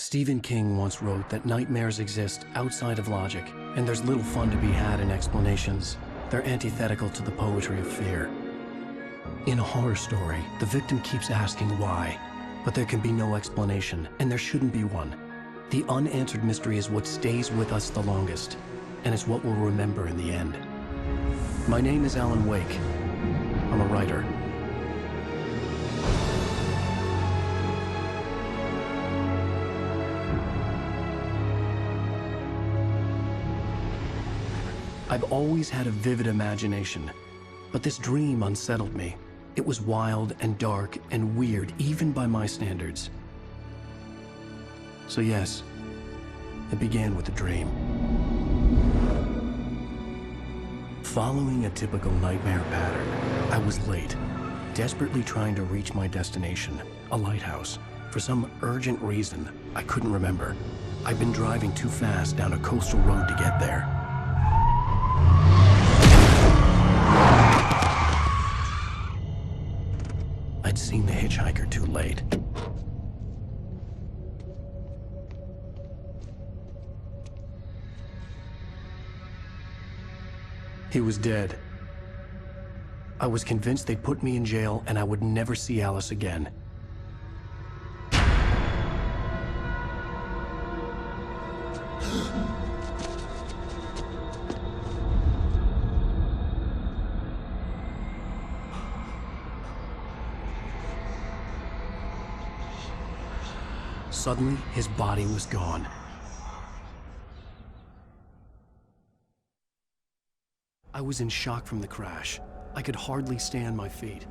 Stephen King once wrote that nightmares exist outside of logic, and there's little fun to be had in explanations. They're antithetical to the poetry of fear. In a horror story, the victim keeps asking why, but there can be no explanation, and there shouldn't be one. The unanswered mystery is what stays with us the longest, and it's what we'll remember in the end. My name is Alan Wake. I'm a writer. I've always had a vivid imagination, but this dream unsettled me. It was wild and dark and weird, even by my standards. So yes, it began with a dream. Following a typical nightmare pattern, I was late, desperately trying to reach my destination, a lighthouse. For some urgent reason, I couldn't remember. I'd been driving too fast down a coastal road to get there. I'd seen the hitchhiker too late. He was dead. I was convinced they'd put me in jail and I would never see Alice again. Suddenly, his body was gone. I was in shock from the crash. I could hardly stay on my feet.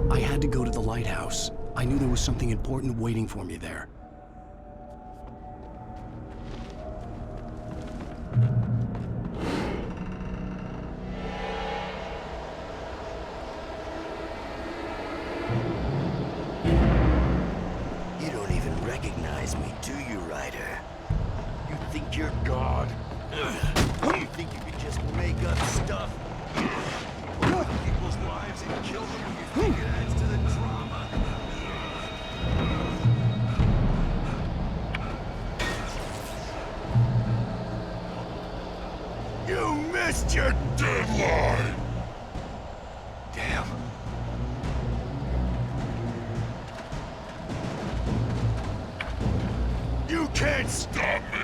I had to go to the lighthouse. I knew there was something important waiting for me there. You don't even recognize me, do you, Ryder? You think you're God? You think you can just make up stuff? People's lives and kill them when you think it adds to the drama. You missed your deadline! Damn. You can't stop me!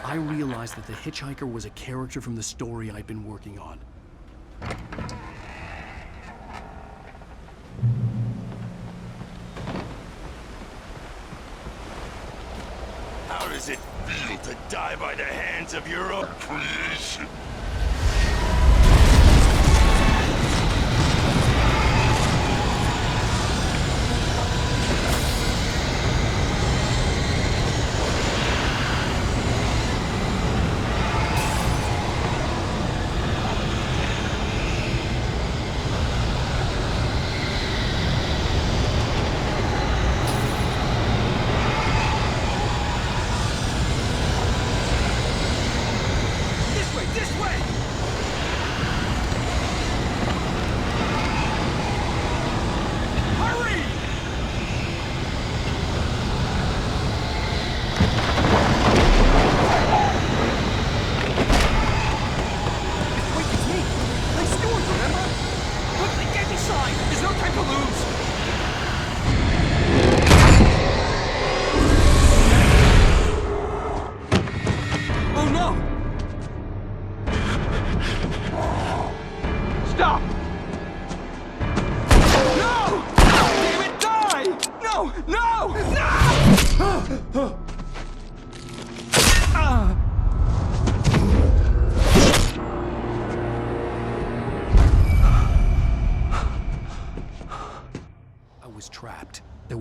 I realized that the hitchhiker was a character from the story I'd been working on. How does it feel to die by the hands of your own creation? This way! Hurry! Wait, it's me! I'm Stewart, remember? Quickly, get inside! There's no time to lose! Oh no!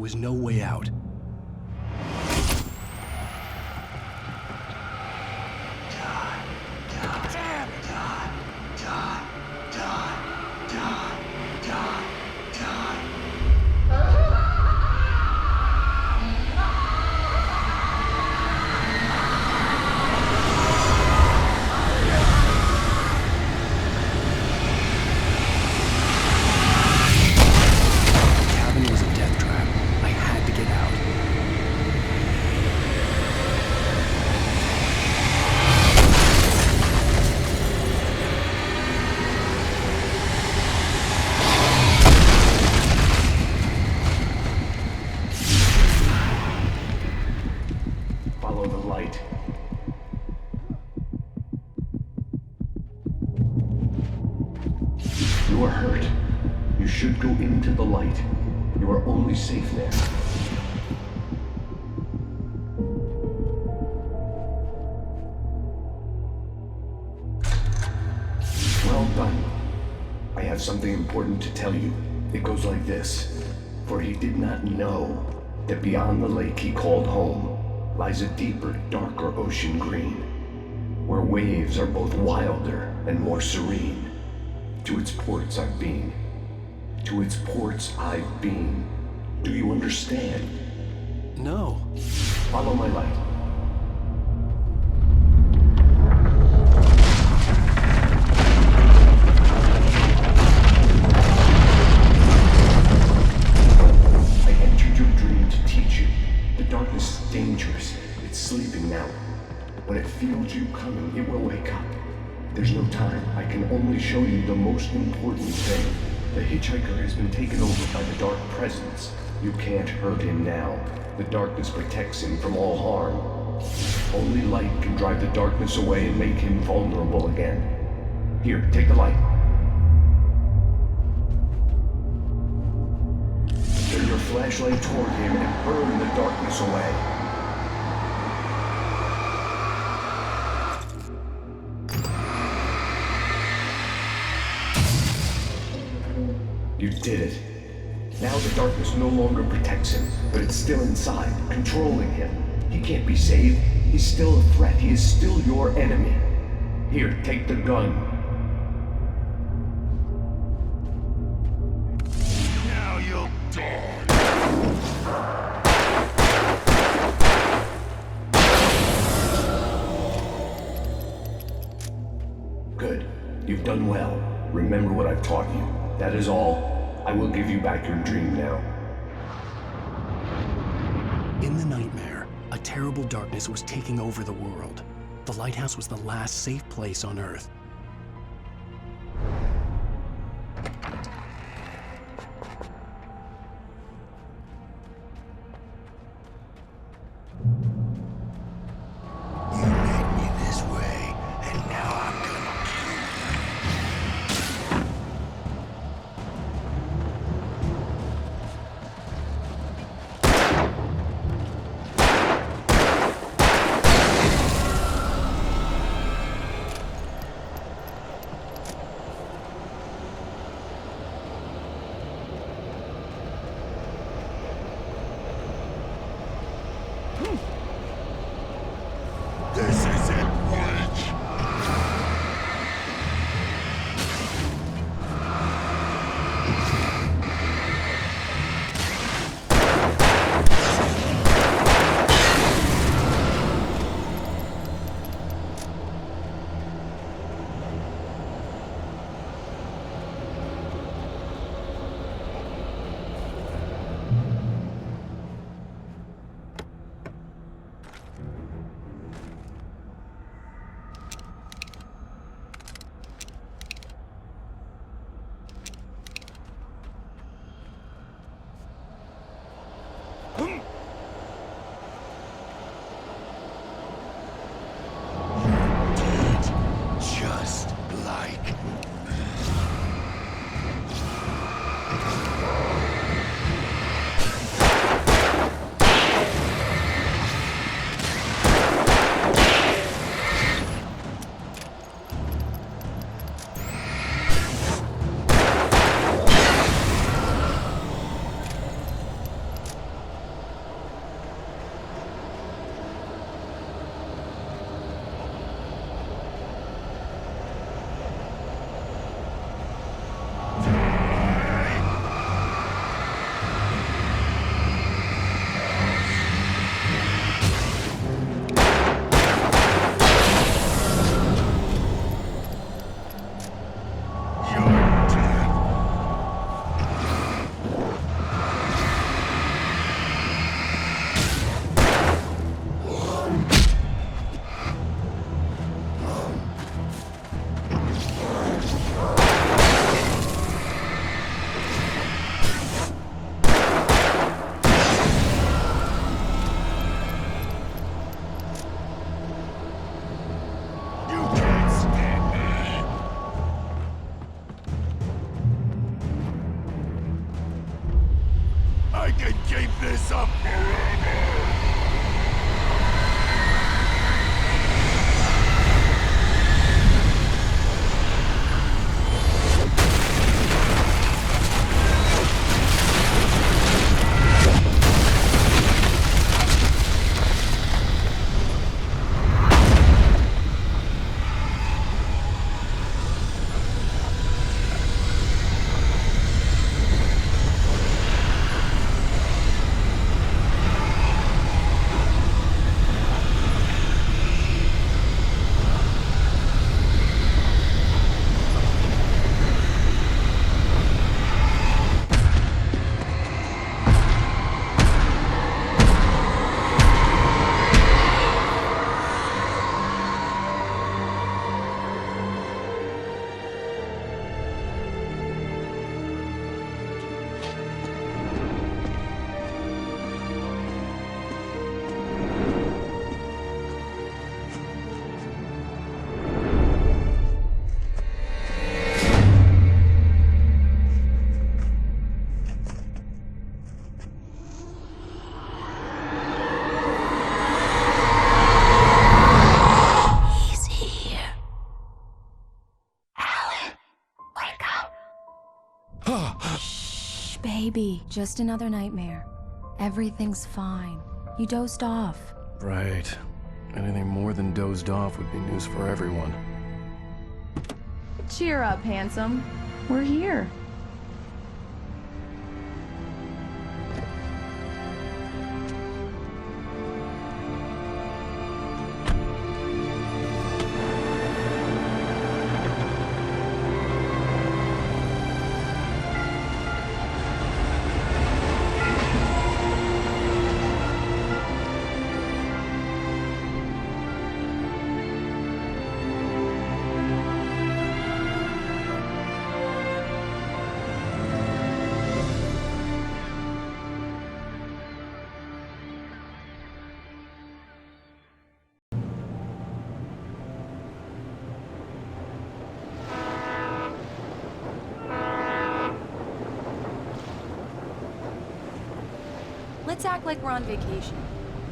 was no way out. Follow the light. You are hurt. You should go into the light. You are only safe there. Well done. I have something important to tell you. It goes like this. For he did not know that beyond the lake he called home lies a deeper, darker ocean green, where waves are both wilder and more serene. To its ports I've been. To its ports I've been. Do you understand? No. Follow my light. I entered your dream to teach you. The darkness is dangerous. It's sleeping now. When it feels you coming, it will wake up. There's no time. I can only show you the most important thing. The hitchhiker has been taken over by the dark presence. You can't hurt him now. The darkness protects him from all harm. Only light can drive the darkness away and make him vulnerable again. Here, take the light. Turn your flashlight toward him and burn the darkness away. You did it. Now the darkness no longer protects him, but it's still inside, controlling him. He can't be saved. He's still a threat. He is still your enemy. Here, take the gun. Now you'll die. Good. You've done well. Remember what I've taught you. That is all. I will give you back your dream now. In the nightmare, a terrible darkness was taking over the world. The lighthouse was the last safe place on Earth. You led me this way, and now I'm gonna kill you. Shh, baby. Just another nightmare. Everything's fine. You dozed off. Right. Anything more than dozed off would be news for everyone. Cheer up, handsome. We're here. Let's act like we're on vacation.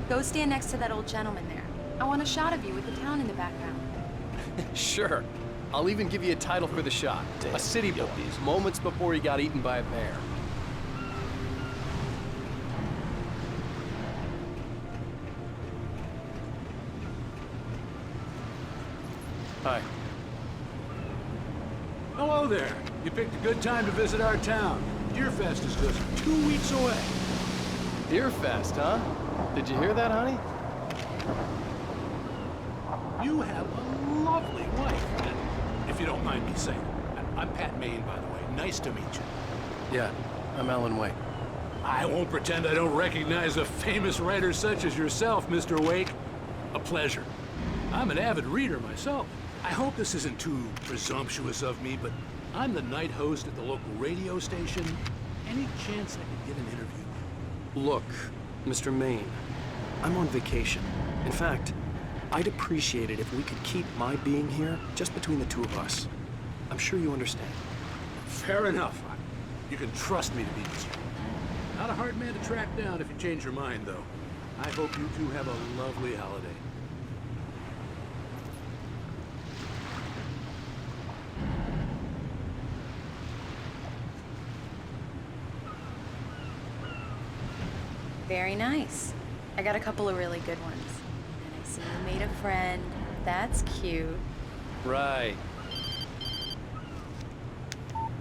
Go stand next to that old gentleman there. I want a shot of you with the town in the background. Sure. I'll even give you a title for the shot. A city boy, moments before he got eaten by a bear. Hi. Hello there. You picked a good time to visit our town. Deerfest is just 2 weeks away. Deerfest, huh? Did you hear that, honey? You have a lovely wife, and if you don't mind me saying. I'm Pat Maine, by the way. Nice to meet you. Yeah, I'm Alan Wake. I won't pretend I don't recognize a famous writer such as yourself, Mr. Wake. A pleasure. I'm an avid reader myself. I hope this isn't too presumptuous of me, but I'm the night host at the local radio station. Any chance I could get an interview? Look, Mr. Maine, I'm on vacation. In fact, I'd appreciate it if we could keep my being here just between the two of us. I'm sure you understand. Fair enough. You can trust me to be discreet. Not a hard man to track down if you change your mind, though. I hope you two have a lovely holiday. Very nice. I got a couple of really good ones. And I see you made a friend. That's cute. Right.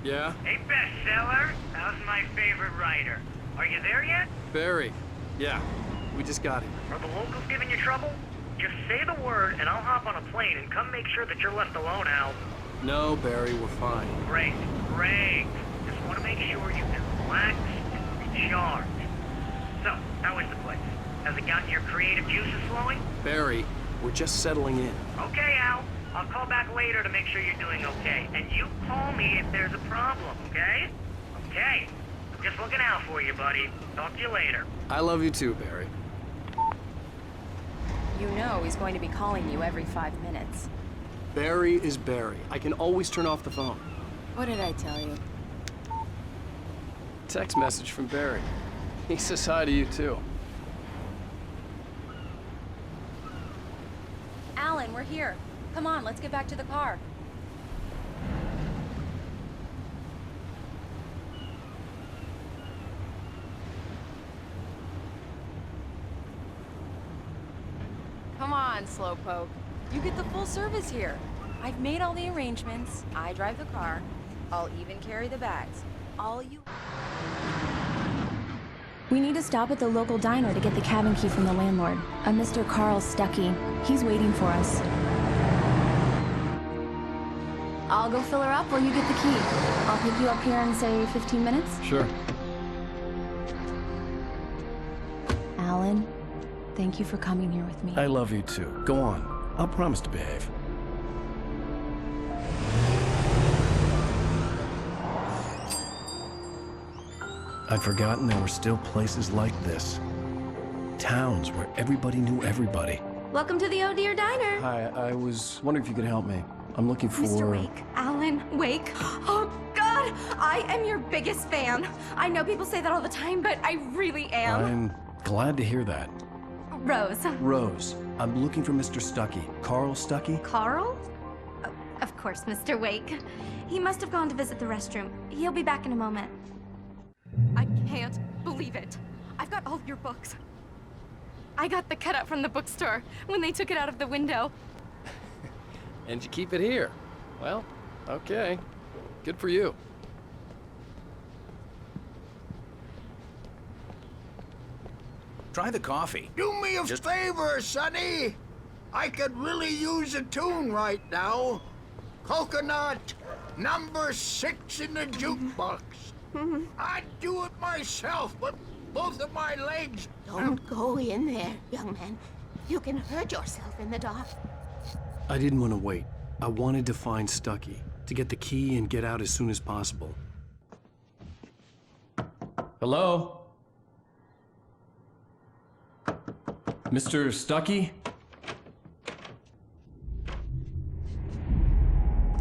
Yeah? Hey, bestseller. How's my favorite writer? Are you there yet? Barry. Yeah. We just got here. Are the locals giving you trouble? Just say the word and I'll hop on a plane and come make sure that you're left alone, Al. No, Barry, we're fine. Great, great. Just want to make sure you can relax and recharge. So, how is the place? Has it gotten your creative juices flowing? Barry, we're just settling in. Okay, Al. I'll call back later to make sure you're doing okay. And you call me if there's a problem, okay? Okay. I'm just looking out for you, buddy. Talk to you later. I love you too, Barry. You know he's going to be calling you every 5 minutes. Barry is Barry. I can always turn off the phone. What did I tell you? Text message from Barry. He says hi to you too. Alan, we're here. Come on, let's get back to the car. Come on, Slowpoke. You get the full service here. I've made all the arrangements. I drive the car. I'll even carry the bags. All you... We need to stop at the local diner to get the cabin key from the landlord, a Mr. Carl Stuckey. He's waiting for us. I'll go fill her up while you get the key. I'll pick you up here in, say, 15 minutes? Sure. Alan, thank you for coming here with me. I love you too. Go on. I'll promise to behave. I'd forgotten there were still places like this. Towns where everybody knew everybody. Welcome to the Oh Dear Diner. Hi, I was wondering if you could help me. I'm looking for... Mr. Wake. Alan Wake. Oh, God! I am your biggest fan. I know people say that all the time, but I really am. I'm glad to hear that. Rose. Rose, I'm looking for Mr. Stuckey. Carl Stuckey? Carl? Of course, Mr. Wake. He must have gone to visit the restroom. He'll be back in a moment. I can't believe it. I've got all of your books. I got the cutout from the bookstore when they took it out of the window. And you keep it here. Well, okay. Good for you. Try the coffee. Do me a favor, Sonny. I could really use a tune right now. Coconut, number 6 in the jukebox. I'd do it myself, but both of my legs... Don't go in there, young man. You can hurt yourself in the dark. I didn't want to wait. I wanted to find Stucky, to get the key and get out as soon as possible. Hello? Mr. Stucky?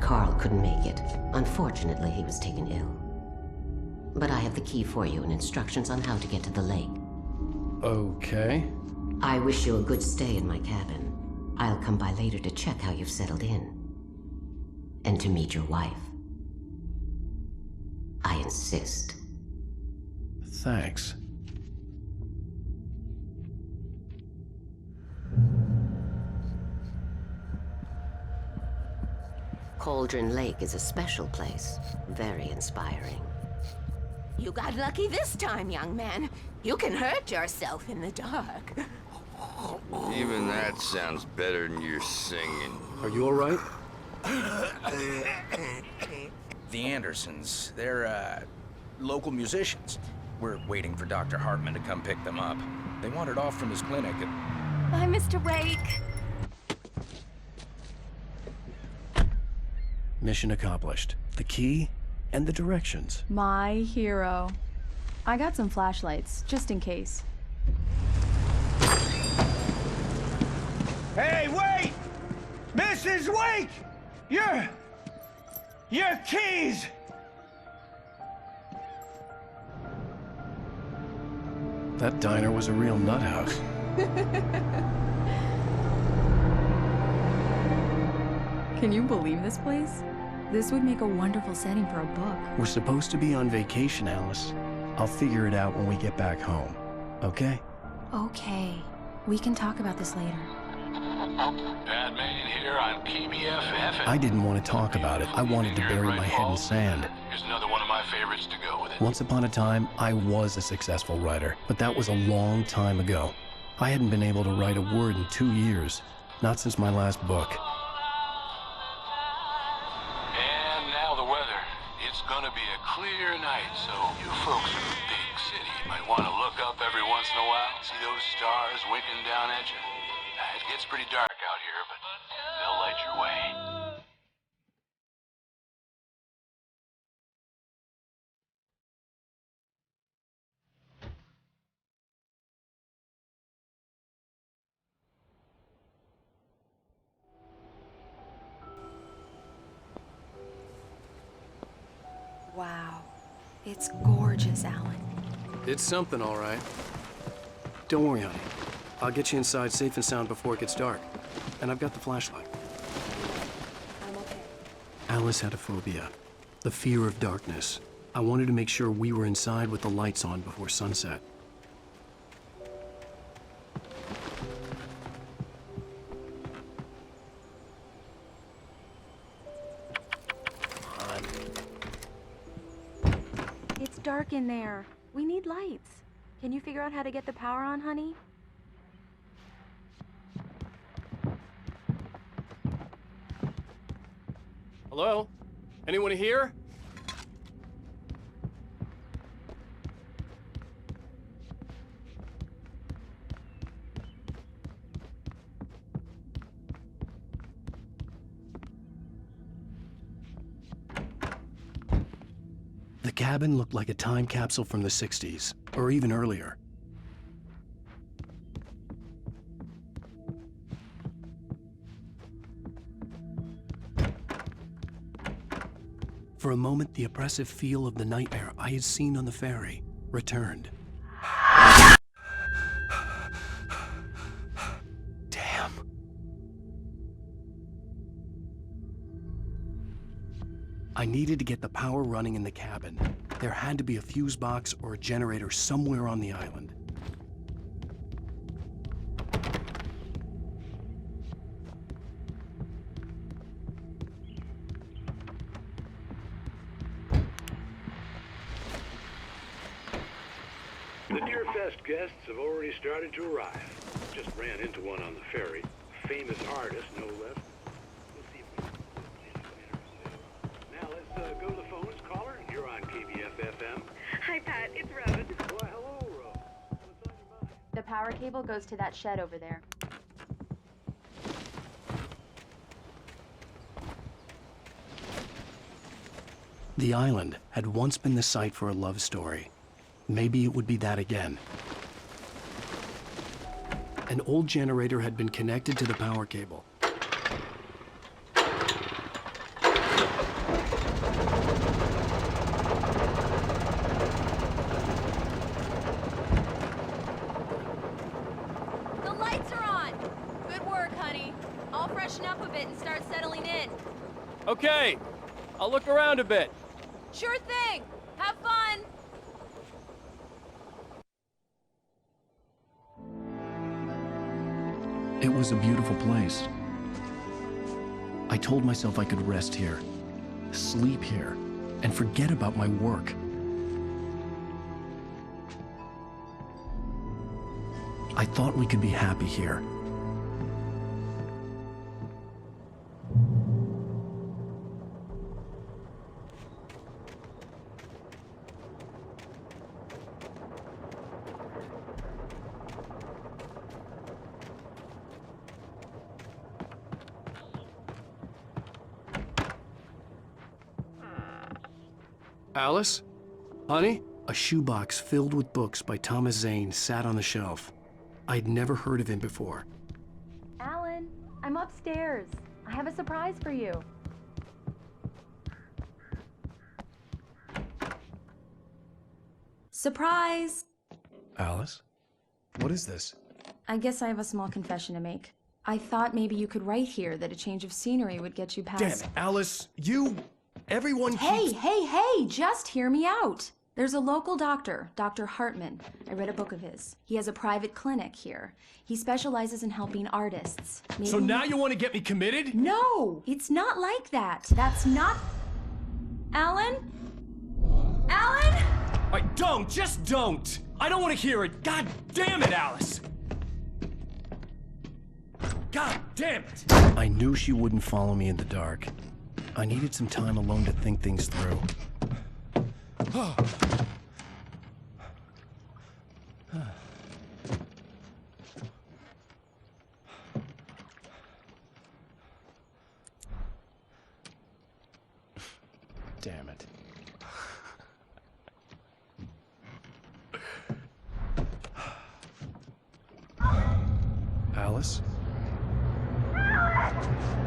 Carl couldn't make it. Unfortunately, he was taken ill. But I have the key for you and instructions on how to get to the lake. Okay. I wish you a good stay in my cabin. I'll come by later to check how you've settled in. And to meet your wife. I insist. Thanks. Cauldron Lake is a special place. Very inspiring. You got lucky this time, young man. You can hurt yourself in the dark. Even that sounds better than your singing. Are you all right? The Andersons, they're, local musicians. We're waiting for Dr. Hartman to come pick them up. They wandered off from his clinic and... Bye, Mr. Wake. Mission accomplished. The key and the directions. My hero. I got some flashlights, just in case. Hey, wait! Mrs. Wake! Your keys! That diner was a real nut house. Can you believe this place? This would make a wonderful setting for a book. We're supposed to be on vacation, Alice. I'll figure it out when we get back home. Okay? Okay. We can talk about this later. Bad man here on KBFF. I didn't want to talk about it. I wanted to bury my head in sand. Here's another one of my favorites to go with it. Once upon a time, I was a successful writer, but that was a long time ago. I hadn't been able to write a word in 2 years. Not since my last book. And now the weather. It's gonna be a clear night, so you folks in the big city might want to look up every once in a while. See those stars winking down at you? It gets pretty dark out here, but they'll light your way. Wow. It's gorgeous, Alan. It's something, all right. Don't worry, honey. I'll get you inside safe and sound before it gets dark. And I've got the flashlight. I'm okay. Alice had a phobia. The fear of darkness. I wanted to make sure we were inside with the lights on before sunset. It's dark in there. We need lights. Can you figure out how to get the power on, honey? Hello? Anyone here? The cabin looked like a time capsule from the 60s, or even earlier. For a moment, the oppressive feel of the nightmare I had seen on the ferry returned. Damn. I needed to get the power running in the cabin. There had to be a fuse box or a generator somewhere on the island. The Deerfest guests have already started to arrive. Just ran into one on the ferry. Famous artist, no less. We'll see if we can now let's go to the phones. Caller, you're on KBF-FM. Hi, Pat. It's Rose. Why, hello, Rose. What's on your mind? The power cable goes to that shed over there. The island had once been the site for a love story. Maybe it would be that again. An old generator had been connected to the power cable. The lights are on! Good work, honey. I'll freshen up a bit and start settling in. Okay, I'll look around a bit. Sure thing! Have fun! It was a beautiful place. I told myself I could rest here, sleep here, and forget about my work. I thought we could be happy here. Alice? Honey? A shoebox filled with books by Thomas Zane sat on the shelf. I'd never heard of him before. Alan, I'm upstairs. I have a surprise for you. Surprise! Alice? What is this? I guess I have a small confession to make. I thought maybe you could write here that a change of scenery would get you past... Damn it, Alice! Everyone keeps... Hey, just hear me out! There's a local doctor, Dr. Hartman. I read a book of his. He has a private clinic here. He specializes in helping artists. So now you want to get me committed? No! It's not like that. That's not... Alan? Alan? Just don't! I don't want to hear it! God damn it, Alice! God damn it! I knew she wouldn't follow me in the dark. I needed some time alone to think things through. Damn it. Alice?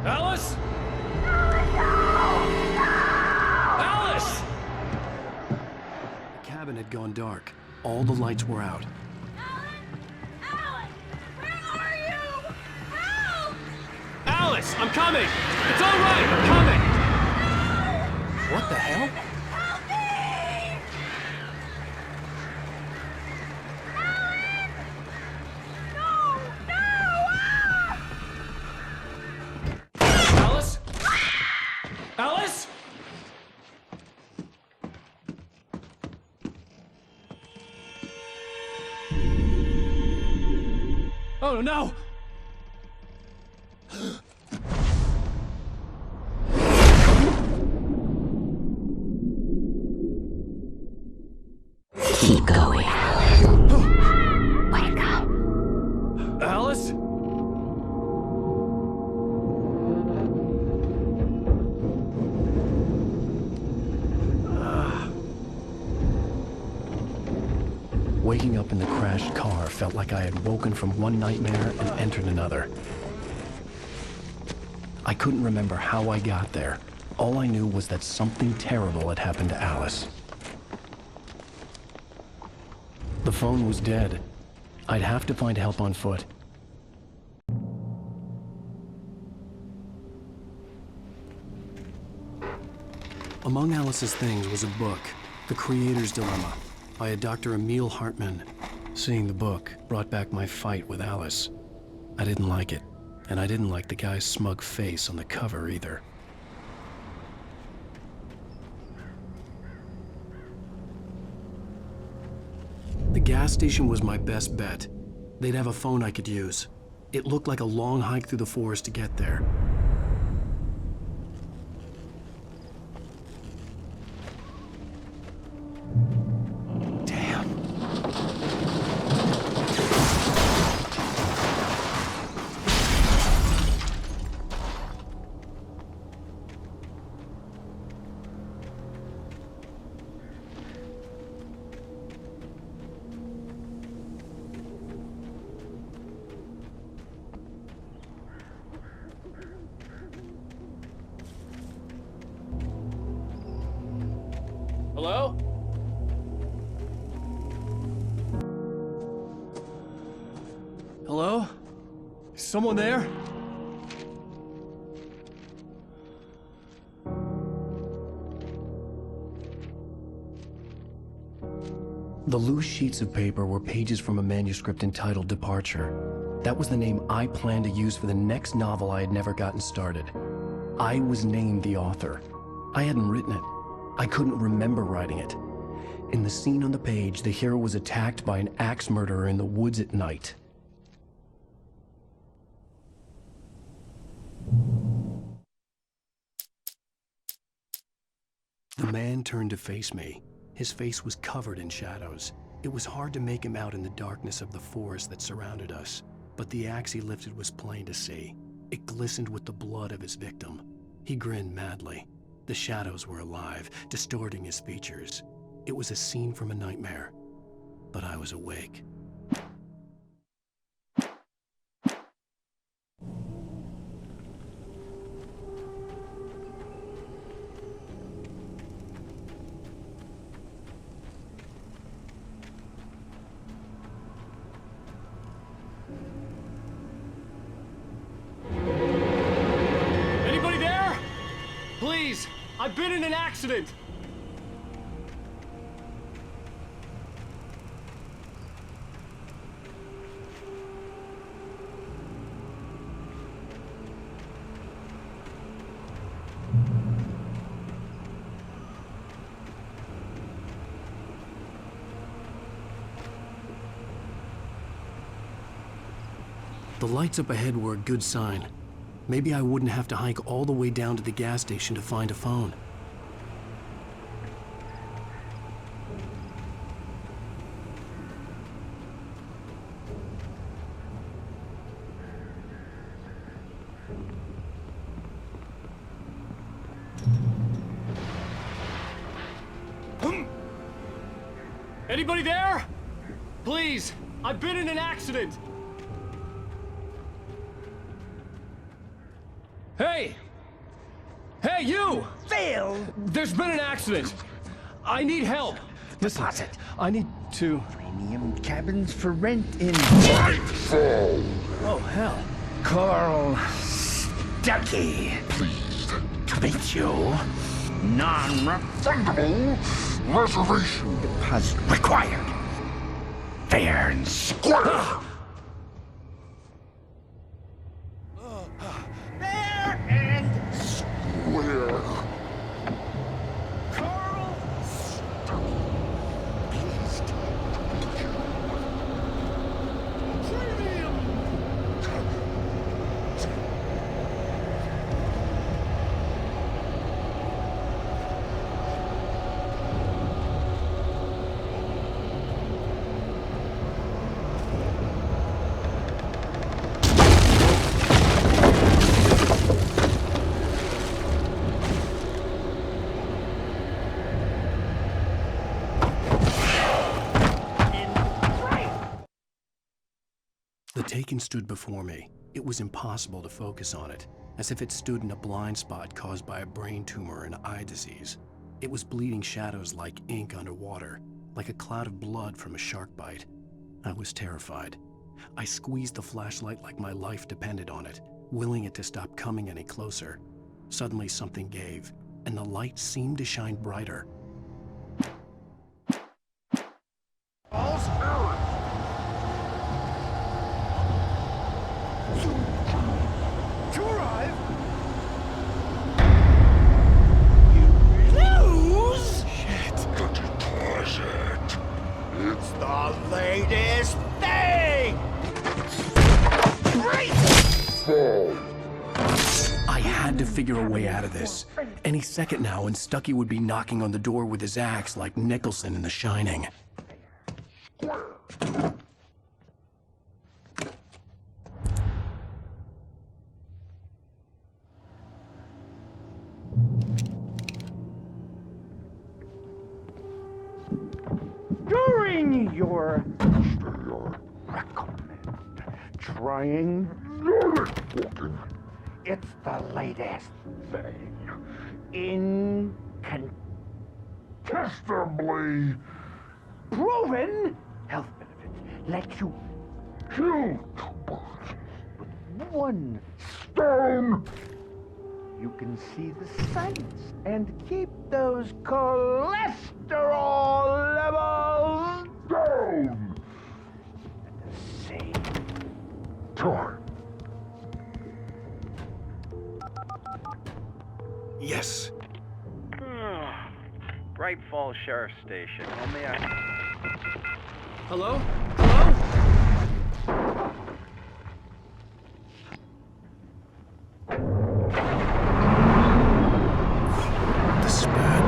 Alice? Alice! The cabin had gone dark. All the lights were out. Alan! Where are you? Help! Alice, I'm coming! It's all right, I'm coming! What the hell? Help me! Alan! No! Ah! Alice? Alice? Oh no! Keep going, Alan. Wake up. Alice? Waking up in the crashed car felt like I had woken from one nightmare and entered another. I couldn't remember how I got there. All I knew was that something terrible had happened to Alice. The phone was dead. I'd have to find help on foot. Among Alice's things was a book, The Creator's Dilemma, by a Dr. Emil Hartman. Seeing the book brought back my fight with Alice. I didn't like it, and I didn't like the guy's smug face on the cover either. The gas station was my best bet. They'd have a phone I could use. It looked like a long hike through the forest to get there. Hello? Hello? Is someone there? The loose sheets of paper were pages from a manuscript entitled Departure. That was the name I planned to use for the next novel I had never gotten started. I was named the author. I hadn't written it. I couldn't remember writing it. In the scene on the page, the hero was attacked by an axe murderer in the woods at night. The man turned to face me. His face was covered in shadows. It was hard to make him out in the darkness of the forest that surrounded us, but the axe he lifted was plain to see. It glistened with the blood of his victim. He grinned madly. The shadows were alive, distorting his features. It was a scene from a nightmare, but I was awake. Anybody there? Please, I've been in an accident. The lights up ahead were a good sign. Maybe I wouldn't have to hike all the way down to the gas station to find a phone. Anybody there? Please, I've been in an accident. Hey! Hey, you! Phil! There's been an accident. I need help. Listen, I need to... Premium cabins for rent in... Oh, hell. Carl Stuckey. Pleased to meet you. Non-refundable reservation deposit required. Fair and square. Fair and square. Carl Stuckey. Pleased to meet you. Premium. The Taken stood before me. It was impossible to focus on it, as if it stood in a blind spot caused by a brain tumor and eye disease. It was bleeding shadows like ink underwater, like a cloud of blood from a shark bite. I was terrified. I squeezed the flashlight like my life depended on it, willing it to stop coming any closer. Suddenly something gave. and the light seemed to shine brighter. It's the latest thing! I had to figure a way out of this. Any second now, and Stucky would be knocking on the door with his axe like Nicholson in The Shining. During your recommend trying it's the latest thing. Incontestably proven health benefits let you kill two birds with one stone. You can see the science and keep those cholesterol levels down at the same time. Yes. Bright Falls Sheriff Station. How may I... Hello? Hello? This is bad.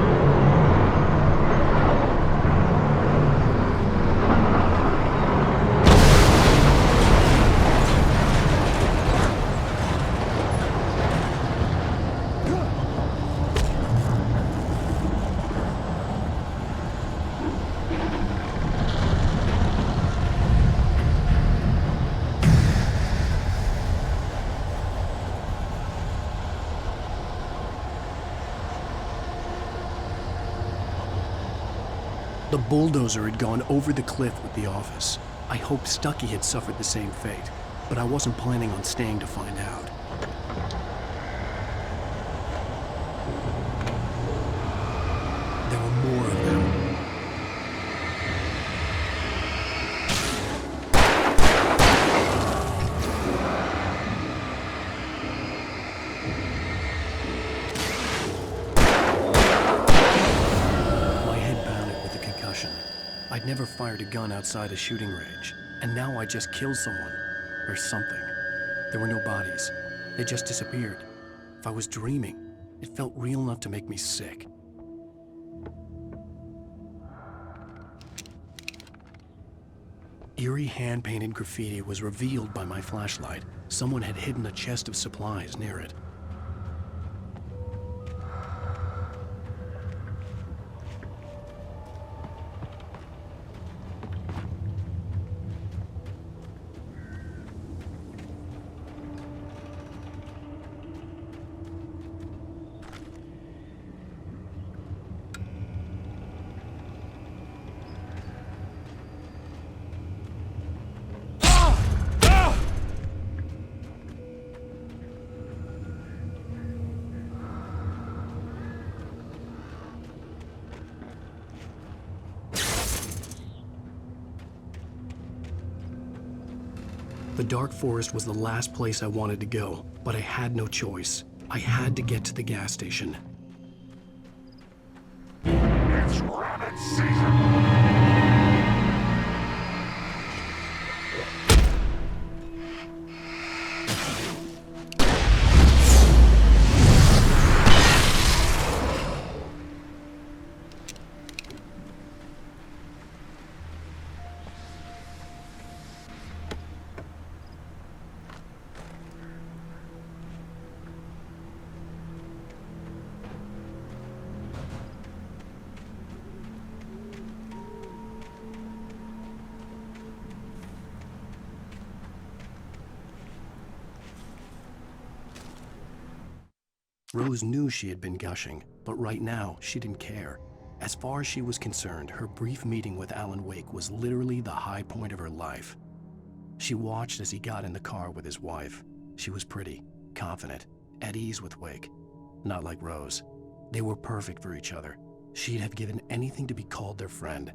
The bulldozer had gone over the cliff with the office. I hoped Stucky had suffered the same fate, but I wasn't planning on staying to find out. There were more of them. I'd never fired a gun outside a shooting range, and now I just killed someone, or something. There were no bodies. They just disappeared. If I was dreaming, it felt real enough to make me sick. Eerie hand-painted graffiti was revealed by my flashlight. Someone had hidden a chest of supplies near it. The dark forest was the last place I wanted to go, but I had no choice. I had to get to the gas station. It's rabbit season! Rose knew she had been gushing, but right now, she didn't care. As far as she was concerned, her brief meeting with Alan Wake was literally the high point of her life. She watched as he got in the car with his wife. She was pretty, confident, at ease with Wake. Not like Rose. They were perfect for each other. She'd have given anything to be called their friend.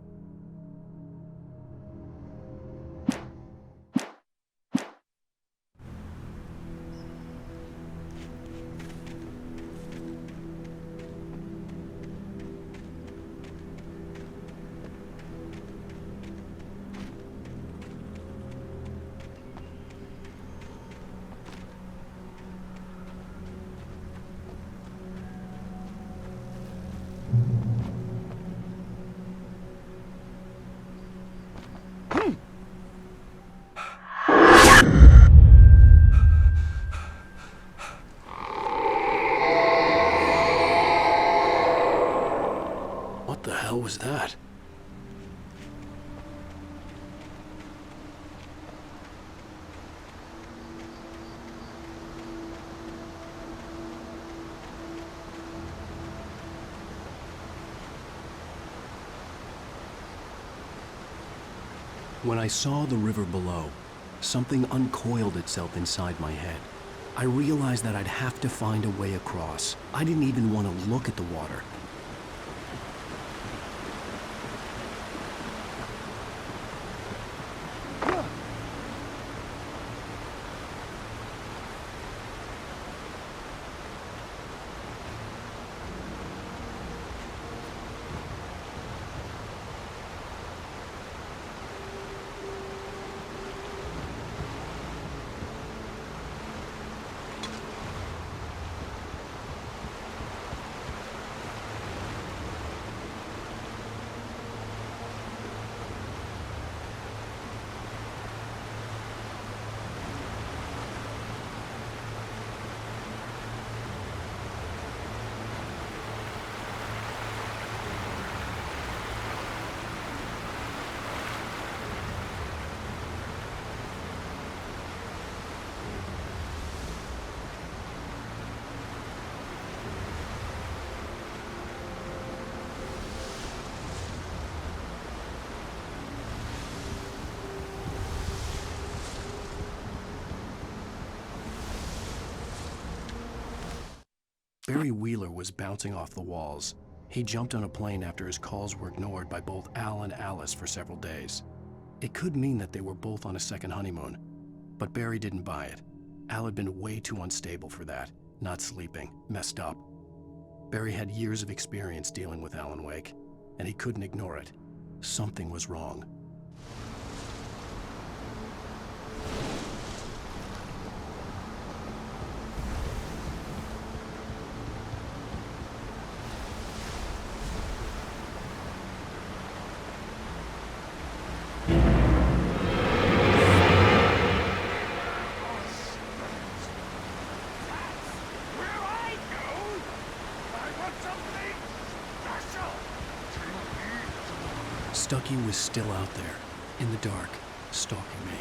What the hell was that? When I saw the river below, something uncoiled itself inside my head. I realized that I'd have to find a way across. I didn't even want to look at the water. Barry Wheeler was bouncing off the walls. He jumped on a plane after his calls were ignored by both Al and Alice for several days. It could mean that they were both on a second honeymoon, but Barry didn't buy it. Al had been way too unstable for that, not sleeping, messed up. Barry had years of experience dealing with Alan Wake, and he couldn't ignore it. Something was wrong. Stucky was still out there, in the dark, stalking me.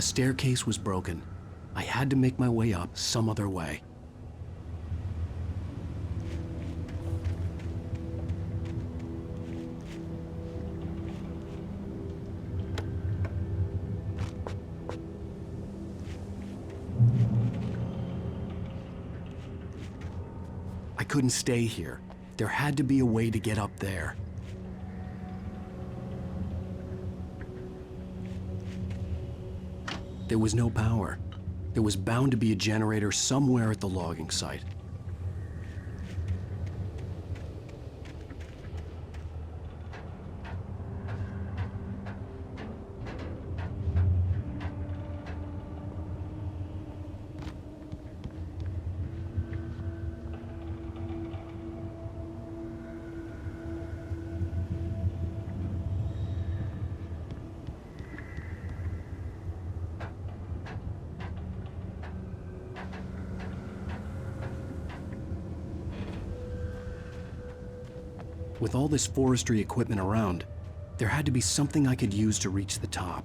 The staircase was broken. I had to make my way up some other way. I couldn't stay here. There had to be a way to get up there. There was no power. There was bound to be a generator somewhere at the logging site. With all this forestry equipment around, there had to be something I could use to reach the top.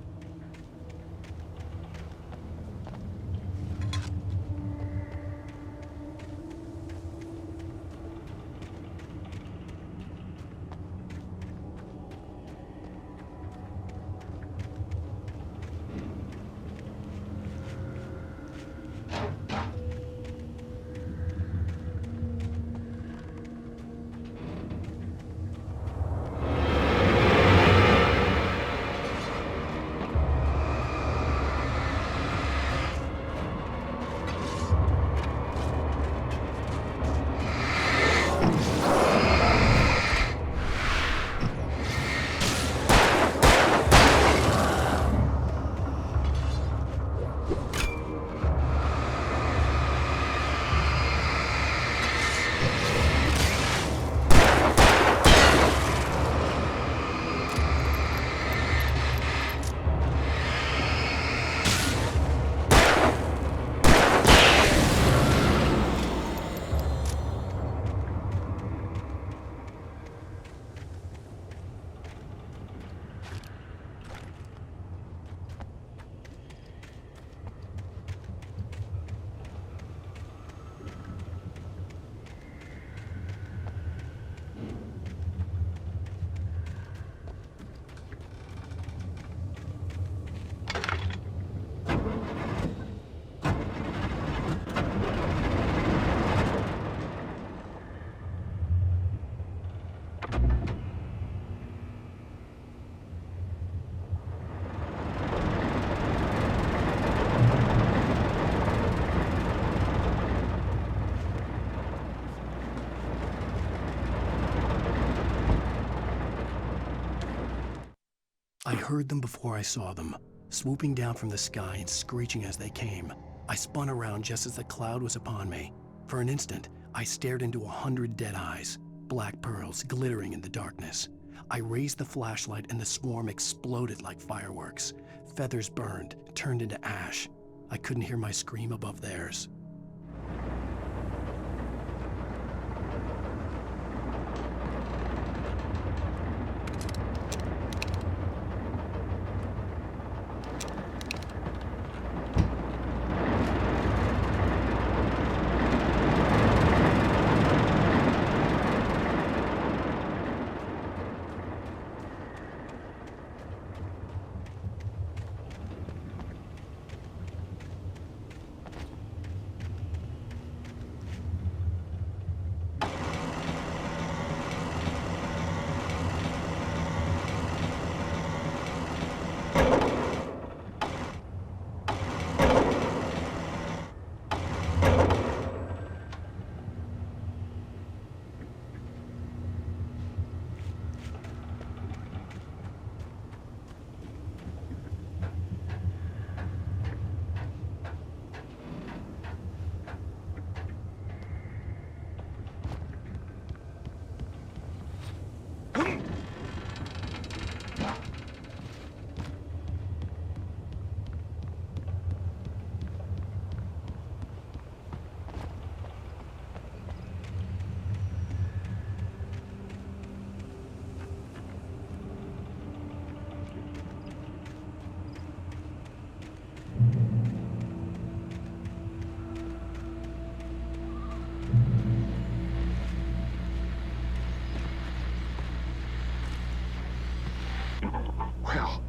I heard them before I saw them, swooping down from the sky and screeching as they came. I spun around just as the cloud was upon me. For an instant, I stared into 100 dead eyes, black pearls glittering in the darkness. I raised the flashlight and the swarm exploded like fireworks. Feathers burned, turned into ash. I couldn't hear my scream above theirs.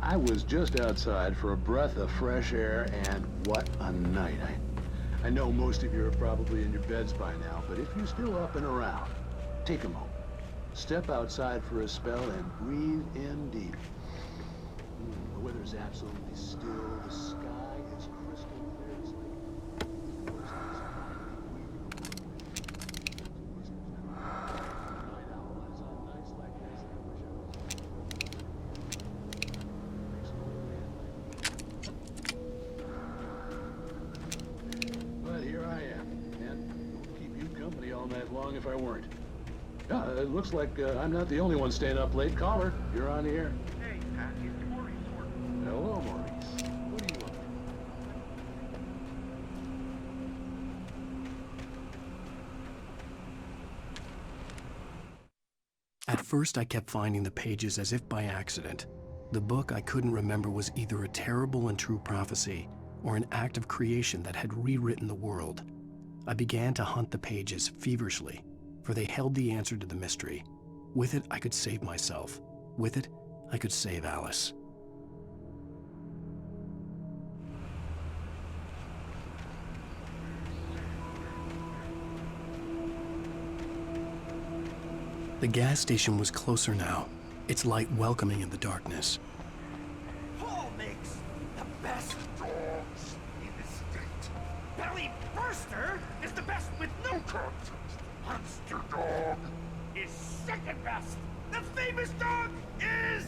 I was just outside for a breath of fresh air, and what a night. I know most of you are probably in your beds by now, but if you're still up and around, take a moment. Step outside for a spell and breathe in deep. The weather's absolutely still. The sky is crystal clear. It's But here I am, and I'll keep you company all night long if I weren't. Yeah, it looks like I'm not the only one staying up late. Caller, you're on the air. Hey, Pat, it's Maurice. Hello, Maurice. What are you up to? At first, I kept finding the pages as if by accident. The book I couldn't remember was either a terrible and true prophecy or an act of creation that had rewritten the world. I began to hunt the pages feverishly, for they held the answer to the mystery. With it, I could save myself. With it, I could save Alice. The gas station was closer now, its light welcoming in the darkness. Paul makes the best dogs in the state. Belly Burster is the best with no contest. Monster Dog is second best. The famous dog is...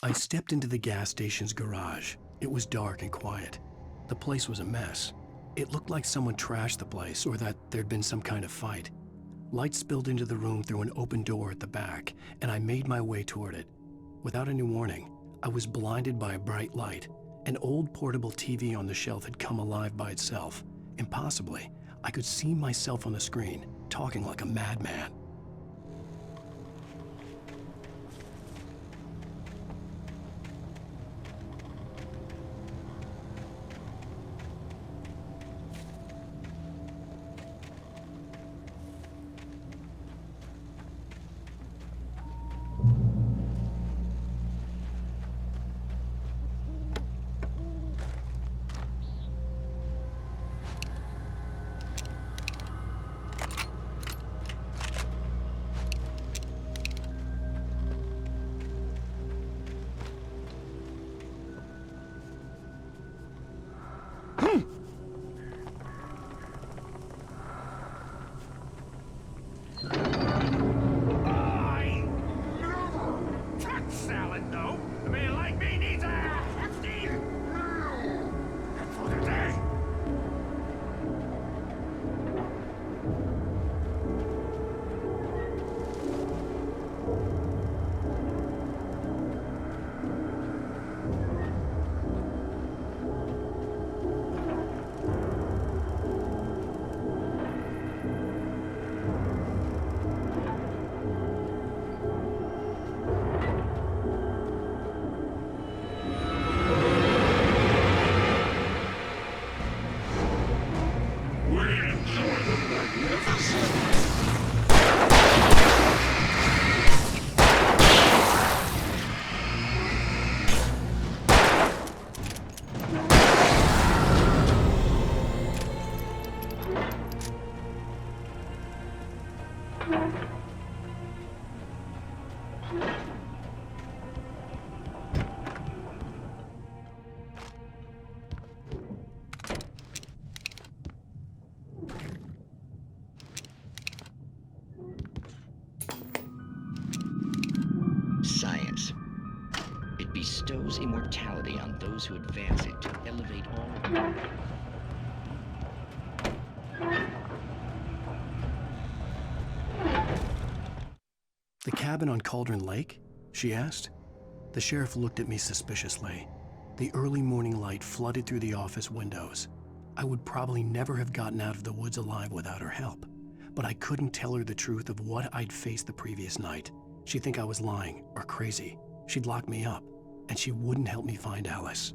I stepped into the gas station's garage. It was dark and quiet. The place was a mess. It looked like someone trashed the place or that there'd been some kind of fight. Light spilled into the room through an open door at the back, and I made my way toward it. Without any warning, I was blinded by a bright light. An old portable TV on the shelf had come alive by itself. Impossibly, I could see myself on the screen, talking like a madman. Science. It bestows immortality on those who advance it to elevate all. The cabin on Cauldron Lake? She asked. The sheriff looked at me suspiciously. The early morning light flooded through the office windows. I would probably never have gotten out of the woods alive without her help, but I couldn't tell her the truth of what I'd faced the previous night. She'd think I was lying or crazy. She'd lock me up, and she wouldn't help me find Alice.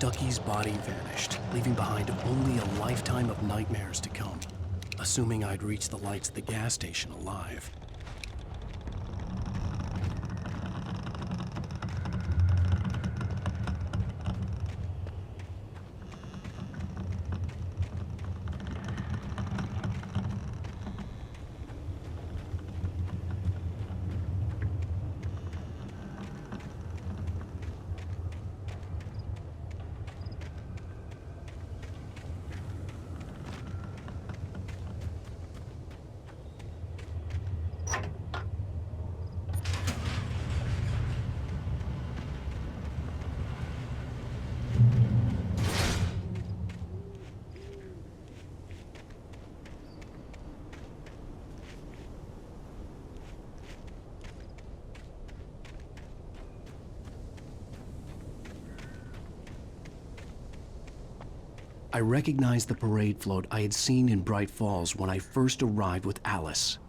Stucky's body vanished, leaving behind only a lifetime of nightmares to come. Assuming I'd reach the lights at the gas station alive. I recognized the parade float I had seen in Bright Falls when I first arrived with Alice.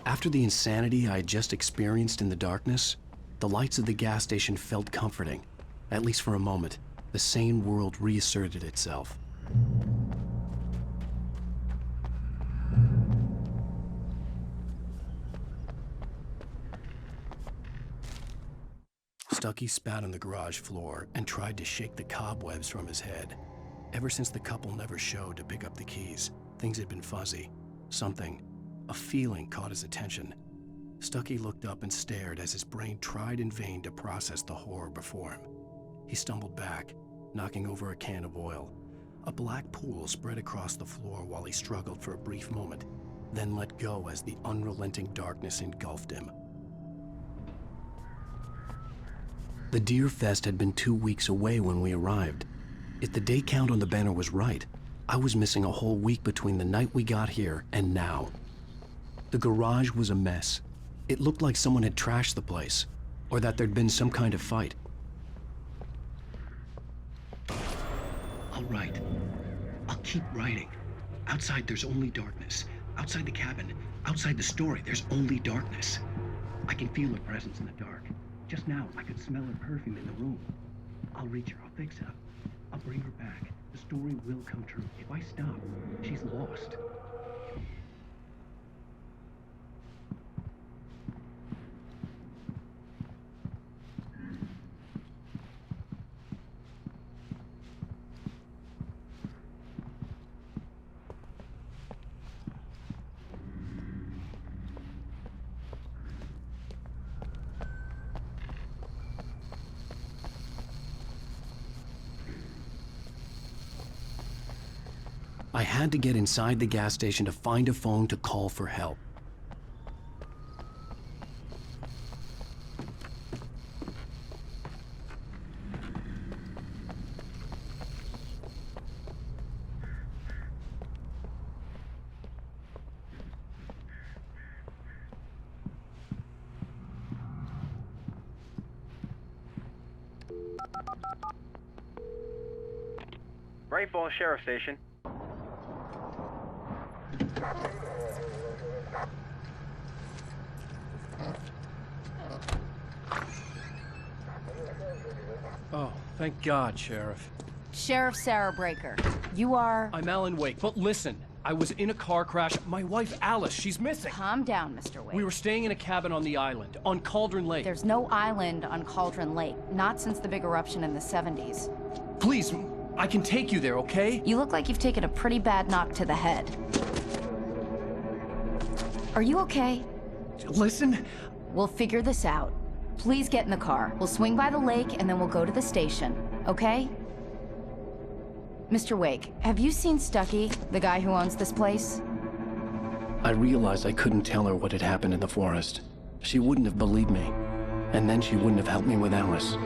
After the insanity I had just experienced in the darkness, the lights of the gas station felt comforting, at least for a moment. The sane world reasserted itself. Stucky spat on the garage floor and tried to shake the cobwebs from his head. Ever since the couple never showed to pick up the keys, things had been fuzzy. Something, a feeling caught his attention. Stucky looked up and stared as his brain tried in vain to process the horror before him. He stumbled back, knocking over a can of oil. A black pool spread across the floor while he struggled for a brief moment, then let go as the unrelenting darkness engulfed him. The Deer Fest had been 2 weeks away when we arrived. If the day count on the banner was right, I was missing a whole week between the night we got here and now. The garage was a mess. It looked like someone had trashed the place, or that there'd been some kind of fight. I'll write. I'll keep writing. Outside, there's only darkness. Outside the cabin, outside the story, there's only darkness. I can feel her presence in the dark. Just now, I could smell her perfume in the room. I'll reach her. I'll fix it up. I'll bring her back. The story will come true. If I stop, she's lost. I had to get inside the gas station to find a phone to call for help. Bright Falls Sheriff Station. Oh, thank God, Sheriff. Sheriff Sarah Breaker, you are... I'm Alan Wake, but listen, I was in a car crash. My wife, Alice, she's missing. Calm down, Mr. Wake. We were staying in a cabin on the island, on Cauldron Lake. There's no island on Cauldron Lake, not since the big eruption in the 70s. Please, I can take you there, okay? You look like you've taken a pretty bad knock to the head. Are you okay? Listen. We'll figure this out. Please get in the car. We'll swing by the lake and then we'll go to the station, okay? Mr. Wake, have you seen Stucky, the guy who owns this place? I realized I couldn't tell her what had happened in the forest. She wouldn't have believed me. And then she wouldn't have helped me with Alice.